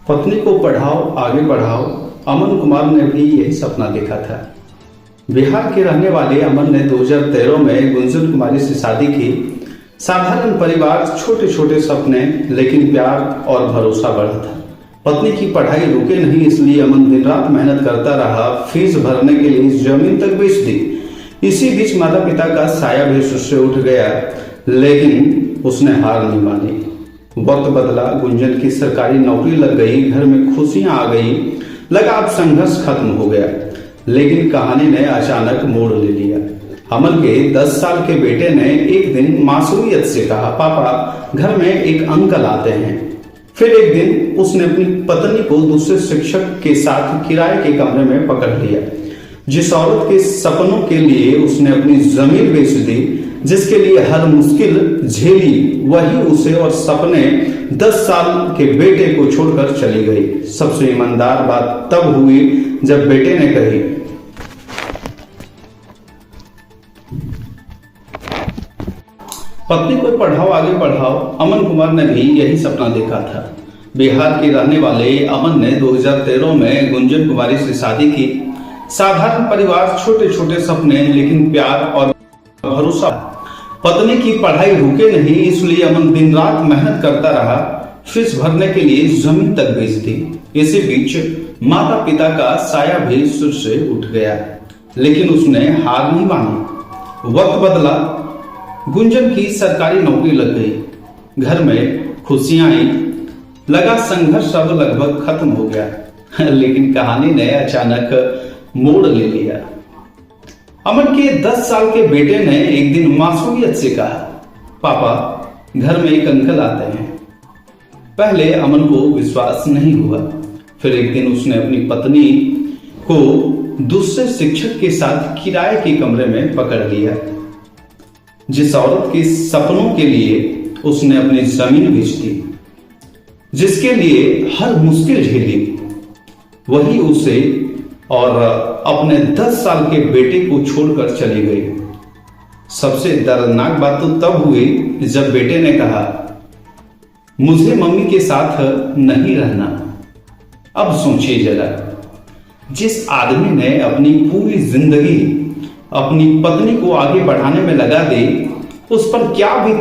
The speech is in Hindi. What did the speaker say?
पत्नी को पढ़ाओ आगे बढ़ाओ, अमन कुमार ने भी यही सपना देखा था। बिहार के रहने वाले अमन ने 2013 में गुंजन कुमारी से शादी की। साधारण परिवार, छोटे छोटे सपने, लेकिन प्यार और भरोसा बढ़ा था। पत्नी की पढ़ाई रुके नहीं, इसलिए अमन दिन रात मेहनत करता रहा। फीस भरने के लिए जमीन तक बेच दी। इसी बीच माता पिता का साया भी उससे उठ गया, लेकिन उसने हार नहीं मानी। वक्त बदला, गुंजन की सरकारी नौकरी लग गई, घर में खुशियां आ गई, लगा अब संघर्ष खत्म हो गया। लेकिन कहानी ने अचानक मोड़ ले लिया। अमन के 10 साल के बेटे ने एक दिन मासूमियत से कहा, पापा घर में एक अंकल आते हैं। फिर एक दिन उसने अपनी पत्नी को दूसरे शिक्षक के साथ किराए के कमरे में पकड़ लिया। जिस औरत के सपनों के लिए उसने अपनी जमीन बेच दी, जिसके लिए हर मुश्किल झेली, वही उसे और सपने 10 साल के बेटे को छोड़कर चली गई। सबसे ईमानदार बात तब हुई जब बेटे ने कही, पत्नी को पढ़ाओ आगे बढ़ाओ। अमन कुमार ने भी यही सपना देखा था। बिहार के रहने वाले अमन ने 2013 में गुंजन कुमारी से शादी की। साधारण परिवार, छोटे छोटे सपने, लेकिन प्यार और भरोसा। पत्नी की पढ़ाई रुके नहीं, इसलिए अमन दिन रात मेहनत करता रहा। फीस भरने के लिए जमीन तक बेच दी। इसी बीच माता पिता का साया भी सिर से उठ गया, लेकिन उसने हार नहीं मानी। वक्त बदला, गुंजन की सरकारी नौकरी लग गई, घर में खुशियां आई, लगा संघर्ष अब लगभग खत्म हो गया। लेकिन कहानी ने अचानक मोड़ ले लिया। अमन के 10 साल के बेटे ने एक दिन मासूमियत से कहा, पापा घर में एक अंकल आते हैं। पहले अमन को विश्वास नहीं हुआ। फिर एक दिन उसने अपनी पत्नी को दूसरे शिक्षक के साथ किराए के कमरे में पकड़ लिया। जिस औरत के सपनों के लिए उसने अपनी जमीन बेच दी, जिसके लिए हर मुश्किल झेली, वही उसे और अपने 10 साल के बेटे को छोड़कर चली गई। सबसे दर्दनाक बात तो तब हुई जब बेटे ने कहा, मुझे मम्मी के साथ नहीं रहना। अब सोचिए जरा, जिस आदमी ने अपनी पूरी जिंदगी अपनी पत्नी को आगे बढ़ाने में लगा दी, उस पर क्या बीती